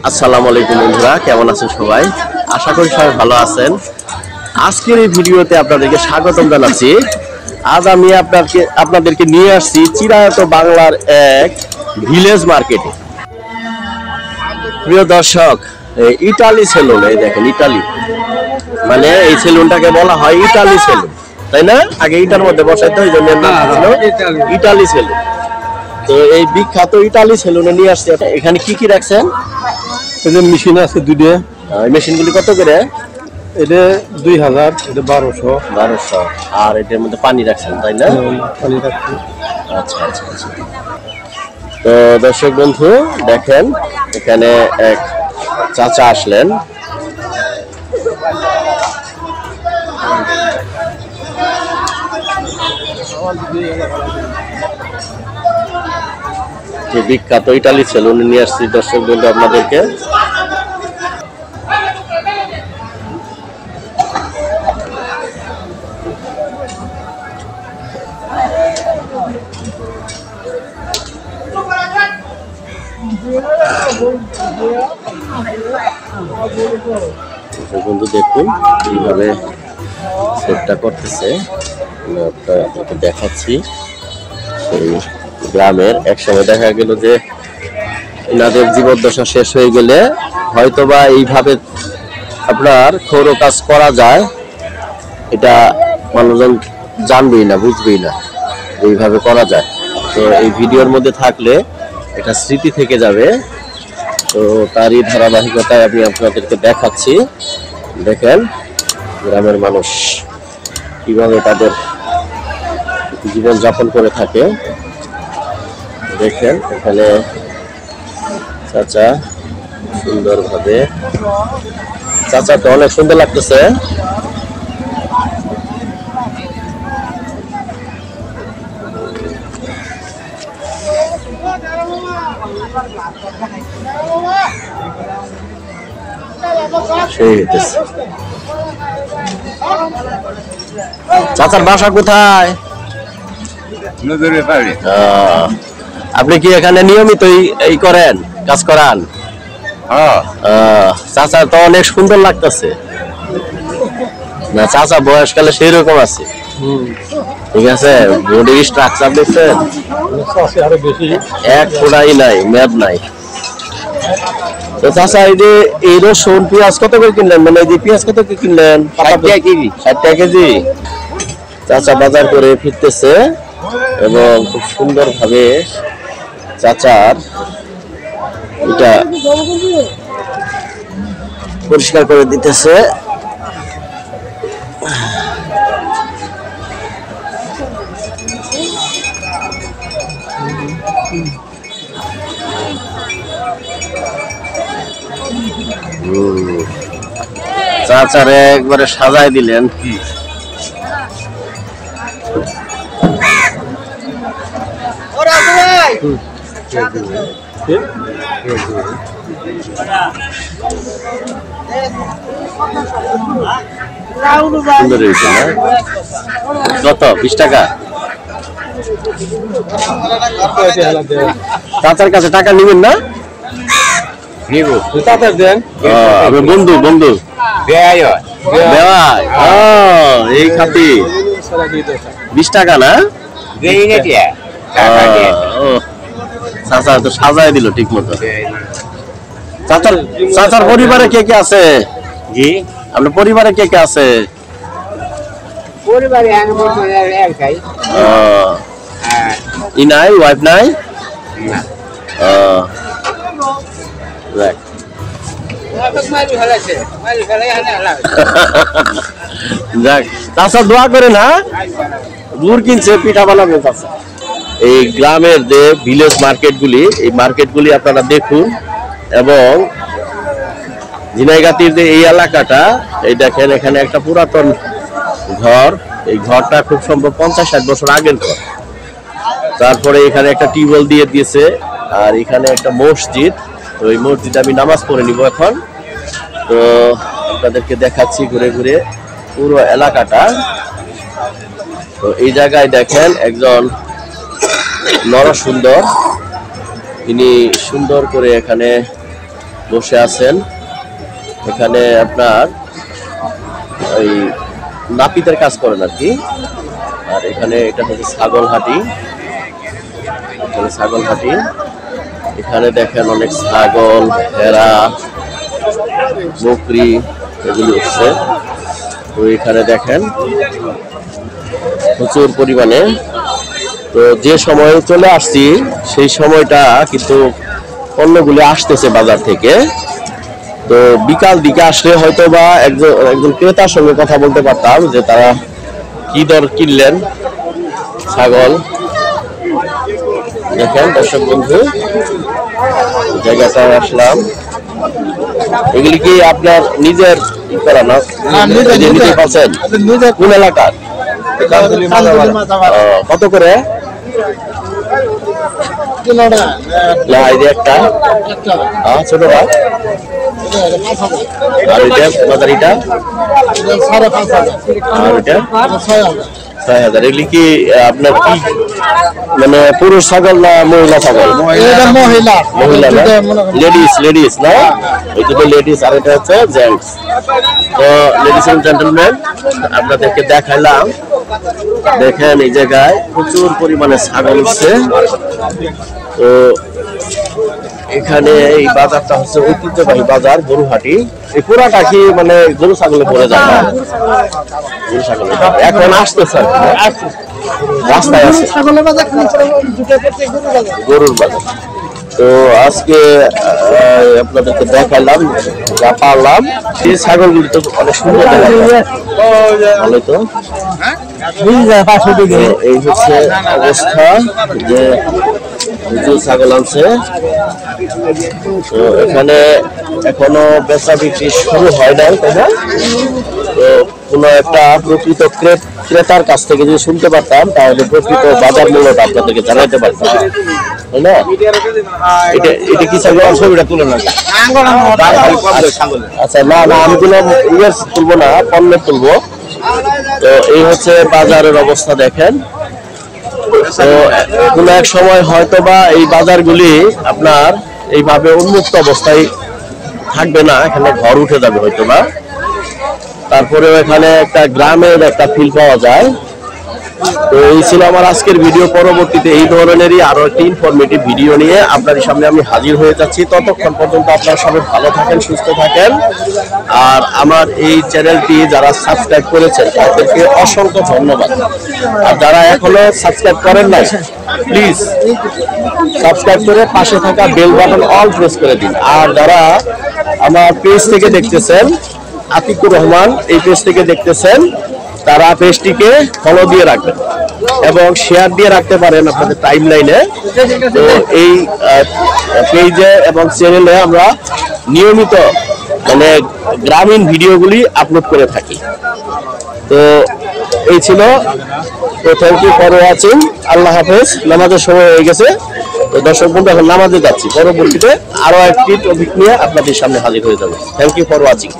আসসালামু আলাইকুম বন্ধুরা, কেমন আছেন সবাই? আশা করি সবাই ভালো আছেন। আজকের এই ভিডিওতে আপনাদেরকে স্বাগতম জানাচ্ছি। আজ আমি আপনাদেরকে নিয়ে আসছি চিরায়ত বাংলার এক ভিলেজ মার্কেটে। প্রিয় দর্শক, ইটালি সেলুন, এই দেখেন ইটালি, মানে এই সেলুনটাকে বলা হয় ইটালি সেলুন, তাই না? আগে ইটার মধ্যে বসাইতে ওই জন্য ইটালি সেলুন। তো এই বিখ্যাত ইটালি সেলুনে নিয়ে আসছে। এখানে কি কি রাখছেন? এই যে মেশিন আছে দুইটা। মেশিনগুলি কত করে? এটা 2000, এটা 1200। আর এটার মধ্যে পানি রাখছেন, তাই না? পানি রাখছি। আচ্ছা আচ্ছা আচ্ছা। তো দর্শক বন্ধু দেখেন, এখানে এক চাচা আসলেন। বিখ্যাত ইটালি সেলুনে নিয়ে আসছি দর্শক বন্ধু আপনাদেরকে। বন্ধু দেখুন কিভাবে সেটটা করতেছে, আপনাকে দেখাচ্ছি। এই গ্রামের একসময় দেখা গেল যে এনাদের জীবদ্দশা শেষ হয়ে গেলে হয়তোবা এইভাবে আপনার ক্ষৌর কাজ করা যায়, এটা মানুষজন জানবেই না, বুঝবেই না এইভাবে করা যায়। তো এই ভিডিওর মধ্যে থাকলে এটা স্মৃতি থেকে যাবে। তো তারই ধারাবাহিকতায় আমি আপনাদেরকে দেখাচ্ছি। দেখেন গ্রামের মানুষ কিভাবে তাদের জীবন যাপন করে থাকে। দেখেন এখানে চাচা সুন্দরভাবে, চাচা তো অনেক সুন্দর লাগতেছে। চাচার বাসা কোথায়? আপনি কি এখানে নিয়মিত এই করেন, কাজ করান? চাচা তো অনেক সুন্দর লাগতেছে না? চাচা বয়সকালে সেই রকম আছে, ঠিক আছে? বডির স্ট্রাকচার দেখছেন, এক ফোঁটাই নাই, মেদ নাই। তো চাচা এই রসুন পেঁয়াজ কত করে কিনলেন? মানে এই যে পেঁয়াজ কত করে কিনলেন? 60 টাকা কেজি। চাচা বাজার করে ফিরতেছে এবং খুব সুন্দর ভাবে চাচার এটা পরিষ্কার করে দিতেছে। চাচারে একবারে সাজাই দিলেন। সুন্দর হয়েছে না? কত? 20 টাকা। চাচার কাছে টাকা নিবেন না? বন্ধু বন্ধু এই খাতি 20 টাকা না? চাচা তো সাজাই দিল ঠিক মতো। চাচার পরিবারে কে কে আছে? জি, আপনার পরিবারে কে কে আছে? পরিবারে ই নাই, ওয়াইফ নাই? যাক, চাচা দোয়া করে না, গুড় কিনছে, পিঠা বানাবে চাচা। এই গ্রামের যে ভিলেজ মার্কেটগুলি, এই মার্কেটগুলি আপনারা দেখুন। এবং ঝিনাইগাতির যে এই এলাকাটা, এই দেখেন এখানে একটা পুরাতন ঘর। এই ঘরটা খুব সম্ভব 50-60 বছর আগের ঘর। তারপরে এখানে একটা টিউবওয়েল দিয়ে দিয়েছে, আর এখানে একটা মসজিদ। তো এই মসজিদে আমি নামাজ পড়ে নিব এখন। তো আপনাদেরকে দেখাচ্ছি ঘুরে ঘুরে পুরো এলাকাটা। তো এই জায়গায় দেখেন একজন নরসুন্দর, তিনি সুন্দর করে এখানে বসে আছেন। এখানে আপনার ওই নাপিতের কাজ করেন আর কি। আর এখানে এটা হচ্ছে ছাগলহাটি, ছাগলহাটি। এখানে দেখেন অনেক ছাগল, ভেড়া, বকরি এগুলি হচ্ছে। তো এখানে দেখেন প্রচুর পরিমাণে। তো যে সময় চলে আসছি সেই সময়টা কিন্তু পণ্যগুলি আসতেছে বাজার থেকে। তো বিকাল দিকে আসলে হয়তো বা একজন ক্রেতার সঙ্গে কথা বলতে পারতাম যে তারা কি দর কিনলেন ছাগল। দেখেন দর্শক বন্ধু, জায়গাটায় আসলাম। এগুলি কি আপনার নিজের করা না? কোন এলাকার? কত করে? একটা ছোটটা। আর এটা বাজারিটা 6,000। এগুলি কি আপনার কি মানে পুরুষ ছাগল না মহিলা ছাগল? মহিলা, লেডিস না? এটা তো লেডিস আর এটা হচ্ছে জেন্টস। তো লেডিস এন্ড জেন্টলম্যান, আপনাদেরকে দেখাইলাম। দেখেন এই জায়গায় প্রচুর পরিমাণে ছাগল উঠছে। তো এখানে এই বাজারটা হচ্ছে ঐতিহ্যবাহী বাজার গরুহাটি। এই পুরাটা কি মানে গরু ছাগলে পড়ে যায় না? গরু ছাগল এখন আসতেছে রাস্তায় আছে গরুর বাজার। তো আজকে আপনাদেরকে দেখালাম যা পারলাম। সেই ছাগলগুলি তো অনেক সুন্দর ভালো। তো এই হচ্ছে অবস্থা যে প্রচুর ছাগল আনছে। তো এখানে এখনো বেচা বিক্রি শুরু হয় নাই, তাই না? তো কোনো একটা প্রকৃত ক্রেতার কাছ থেকে যদি শুনতে পারতাম তাহলে প্রকৃত বাজার মূল্যটা আপনাদেরকে জানাইতে পারতাম, তাই না? এটা কি ছাগল? ছবিটা তুলে না। আচ্ছা, না আমি তুলবো না, পণ্য তুলবো। তো এই হচ্ছে বাজারের অবস্থা দেখেন। তো কোন এক সময় হয়তো বা এই বাজারগুলি আপনার এইভাবে উন্মুক্ত অবস্থায় থাকবে না, এখানে ঘর উঠে যাবে হয়তো বা। তারপরেও এখানে একটা গ্রামের একটা ফিল পাওয়া যায়। তো এই ছিল আমার আজকের ভিডিও। পরবর্তীতে এই ধরনেরই আরো একটি ইনফরমেটিভ ভিডিও নিয়ে আপনাদের সামনে আমি হাজির হয়ে যাচ্ছি। ততক্ষণ পর্যন্ত আপনারা সবাই ভালো থাকেন, সুস্থ থাকেন। আর আমার এই চ্যানেলটি যারা সাবস্ক্রাইব করেছেন তাদেরকে অসংখ্য ধন্যবাদ। আর যারা এখনো সাবস্ক্রাইব করেন নাই, প্লিজ সাবস্ক্রাইব করে পাশে থাকা বেল বাটন অল প্রেস করে দিন। আর যারা আমার পেজ থেকে দেখতেছেন, আতিকুর রহমান এই পেজ থেকে দেখতেছেন, তারা পেজটিকে ফলো দিয়ে রাখবেন এবং শেয়ার দিয়ে রাখতে পারেন আপনাদের টাইম লাইনে। তো এই পেজে এবং চ্যানেলে আমরা নিয়মিত মানে গ্রামীণ ভিডিওগুলি আপলোড করে থাকি। তো এই ছিল। তো থ্যাংক ইউ ফর ওয়াচিং। আল্লাহ হাফেজ। নামাজের সময় হয়ে গেছে। তো দর্শক বন্ধু, এখন নামাজে যাচ্ছি। পরবর্তীতে আরো একটি টপিক নিয়ে আপনাদের সামনে হাজির হয়ে যাবো। Thank you for watching.